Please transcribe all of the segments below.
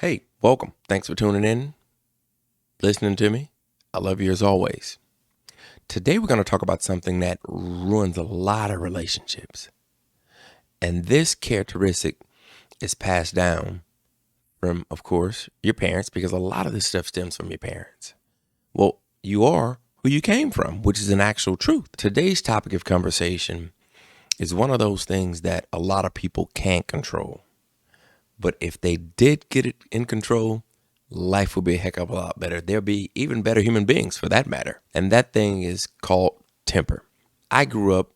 Hey, welcome. Thanks for tuning in, listening to me. I love you as always. Today, we're going to talk about something that ruins a lot of relationships. And this characteristic is passed down from, of course, your parents, because a lot of this stuff stems from your parents. Well, you are who you came from, which is an actual truth. Today's topic of conversation is one of those things that a lot of people can't control. But if they did get it in control, life would be a heck of a lot better. There'll be even better human beings for that matter. And that thing is called temper. I grew up,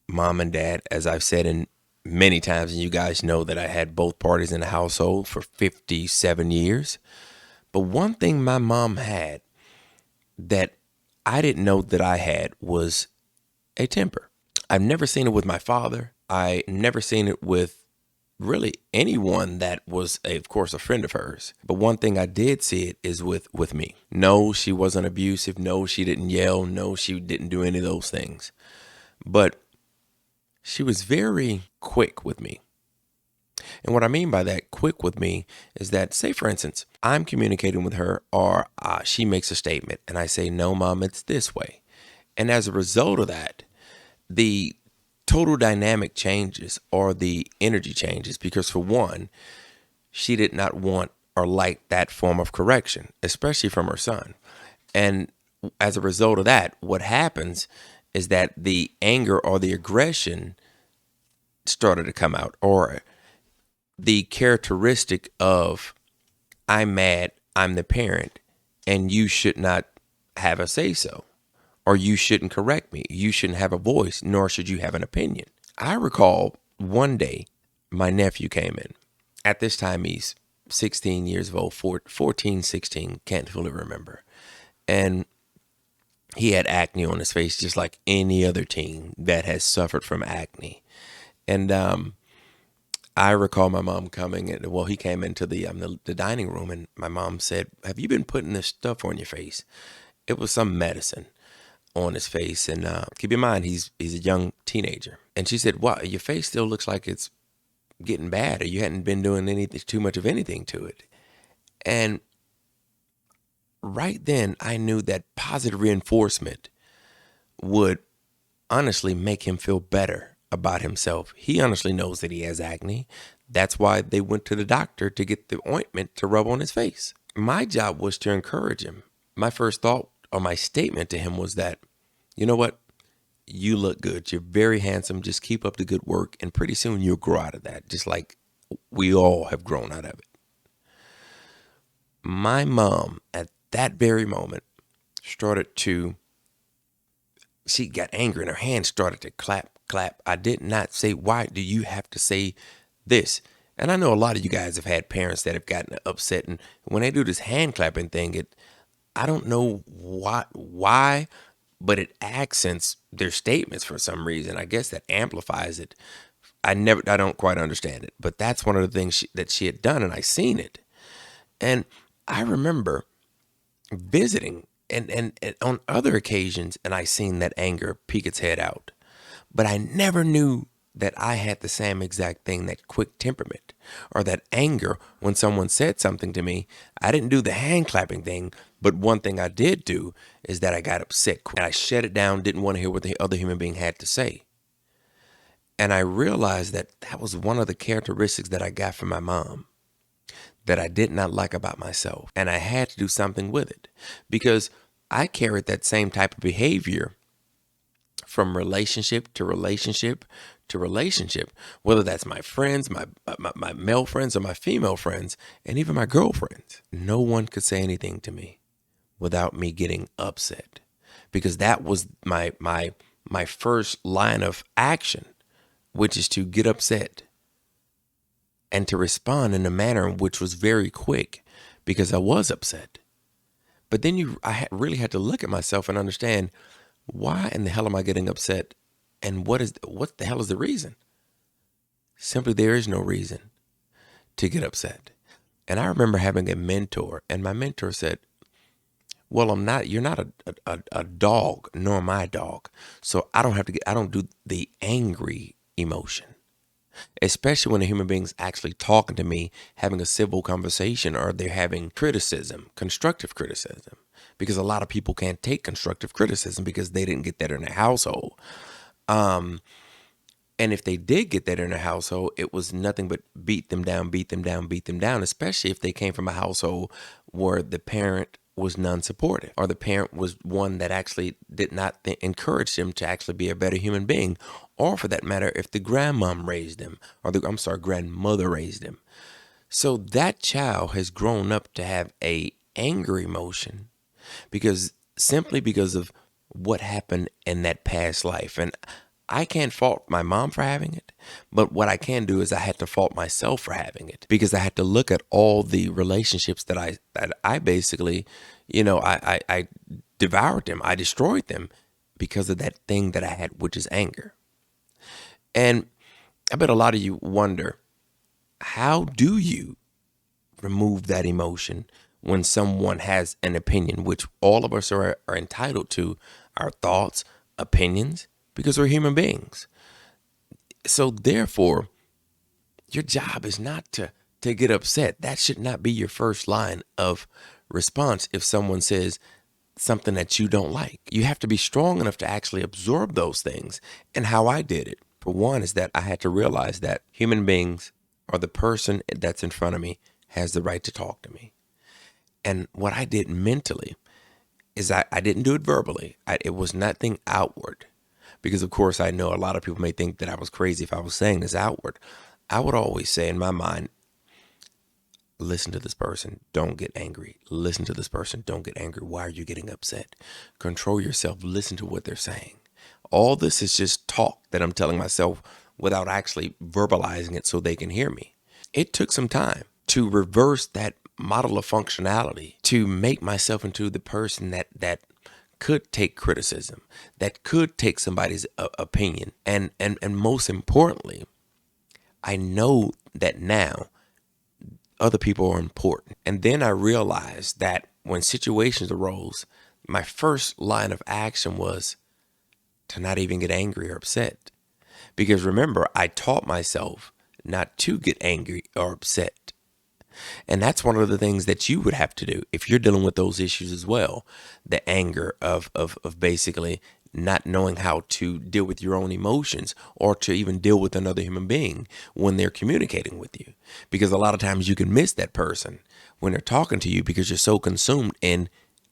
mom and dad, as I've said in many times, and you guys know that I had both parties in the household for 57 years. But one thing my mom had that I didn't know that I had was a temper. I've never seen it with my father. I never seen it with really anyone that was, of course, a friend of hers. But one thing I did see it is with me. No, she wasn't abusive. No, she didn't yell. No, she didn't do any of those things. But she was very quick with me. And what I mean by that, quick with me, is that, say, for instance, I'm communicating with her or she makes a statement and I say, no, mom, it's this way. And as a result of that, the total dynamic changes or the energy changes because, for one, she did not want or like that form of correction, especially from her son. And as a result of that, what happens is that the anger or the aggression started to come out, or the characteristic of, I'm mad, I'm the parent, and you should not have a say so, or you shouldn't correct me. You shouldn't have a voice, nor should you have an opinion. I recall one day my nephew came in. At this time, he's 16 years old, 14, 16, can't fully remember. And he had acne on his face, just like any other teen that has suffered from acne. And I recall my mom coming in. Well, he came into the dining room, and my mom said, "Have you been putting this stuff on your face?" It was some medicine on his face, and keep in mind he's a young teenager. And she said, "Wow, your face still looks like it's getting bad, or you hadn't been doing anything too much of anything to it." And right then, I knew that positive reinforcement would honestly make him feel better about himself. He honestly knows that he has acne. That's why they went to the doctor to get the ointment to rub on his face. My job was to encourage him. My first thought or my statement to him was that, you know what? You look good. You're very handsome. Just keep up the good work. And pretty soon you'll grow out of that, just like we all have grown out of it. My mom, at that very moment, started to, she got angry and her hands started to clap, clap. I did not say, why do you have to say this? And I know a lot of you guys have had parents that have gotten upset. And when they do this hand clapping thing, I don't know why, but it accents their statements for some reason. I guess that amplifies it. I don't quite understand it, but that's one of the things that she had done, and I seen it. And I remember visiting and on other occasions, and I seen that anger peek its head out. But I never knew that I had the same exact thing, that quick temperament or that anger when someone said something to me. I didn't do the hand clapping thing, but one thing I did do is that I got upset quick. And I shut it down, didn't want to hear what the other human being had to say. And I realized that that was one of the characteristics that I got from my mom that I did not like about myself. And I had to do something with it because I carried that same type of behavior from relationship to relationship to relationship, whether that's my friends, my male friends or my female friends, and even my girlfriends. No one could say anything to me without me getting upset, because that was my first line of action, which is to get upset and to respond in a manner which was very quick because I was upset. But then really had to look at myself and understand, why in the hell am I getting upset? And what the hell is the reason? Simply, there is no reason to get upset. And I remember having a mentor, and my mentor said, well, you're not a dog, nor my dog. So I don't do the angry emotion. especially when a human being's actually talking to me, having a civil conversation, or they're having criticism, constructive criticism. Because a lot of people can't take constructive criticism because they didn't get that in their household. And if they did get that in their household, it was nothing but beat them down, beat them down, beat them down, especially if they came from a household where the parent was non-supportive, or the parent was one that actually did not encourage them to actually be a better human being, or for that matter, if the grandmom raised them, or grandmother raised them. So that child has grown up to have a anger emotion because simply because of what happened in that past life. And I can't fault my mom for having it, but what I can do is I had to fault myself for having it, because I had to look at all the relationships that I basically, I devoured them, I destroyed them because of that thing that I had, which is anger. And I bet a lot of you wonder, how do you remove that emotion when someone has an opinion, which all of us are entitled to our thoughts, opinions, because we're human beings. So therefore, your job is not to get upset. That should not be your first line of response if someone says something that you don't like. You have to be strong enough to actually absorb those things. And how I did it, for one, is that I had to realize that human beings, or the person that's in front of me, has the right to talk to me. And what I did mentally is I didn't do it verbally. It was nothing outward. Because, of course, I know a lot of people may think that I was crazy if I was saying this outward. I would always say in my mind, listen to this person, don't get angry. Listen to this person, don't get angry. Why are you getting upset? Control yourself, listen to what they're saying. All this is just talk that I'm telling myself without actually verbalizing it so they can hear me. It took some time to reverse that model of functionality, to make myself into the person that could take criticism, that could take somebody's opinion. And most importantly, I know that now other people are important. And then I realized that when situations arose, my first line of action was to not even get angry or upset. Because remember, I taught myself not to get angry or upset. And that's one of the things that you would have to do if you're dealing with those issues as well. The anger of basically not knowing how to deal with your own emotions, or to even deal with another human being when they're communicating with you. Because a lot of times you can miss that person when they're talking to you because you're so consumed in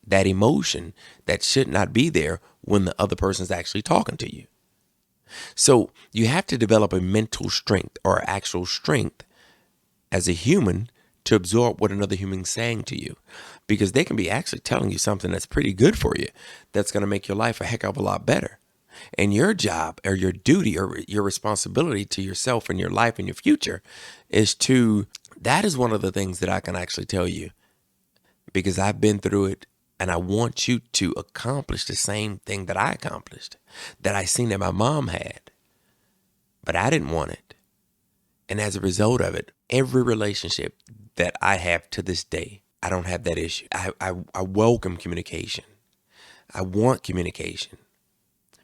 that emotion that should not be there when the other person's actually talking to you. So you have to develop a mental strength, or actual strength as a human, to absorb what another human's saying to you, because they can be actually telling you something that's pretty good for you, that's going to make your life a heck of a lot better. And your job, or your duty, or your responsibility to yourself and your life and your future that is one of the things that I can actually tell you, because I've been through it, and I want you to accomplish the same thing that I accomplished, that I seen that my mom had, but I didn't want it. And as a result of it, every relationship that I have to this day, I don't have that issue. I welcome communication. I want communication,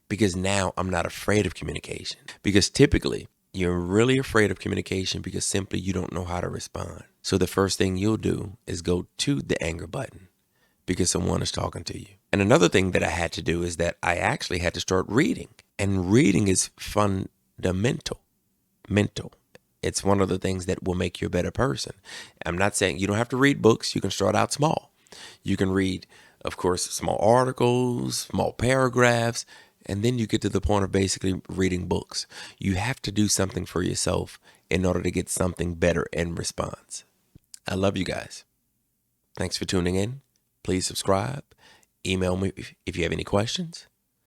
because now I'm not afraid of communication. Because typically you're really afraid of communication because simply you don't know how to respond. So the first thing you'll do is go to the anger button because someone is talking to you. And another thing that I had to do is that I actually had to start reading. And reading is fundamental. Mental. It's one of the things that will make you a better person. I'm not saying you don't have to read books. You can start out small. You can read, of course, small articles, small paragraphs, and then you get to the point of basically reading books. You have to do something for yourself in order to get something better in response. I love you guys. Thanks for tuning in. Please subscribe. Email me if you have any questions.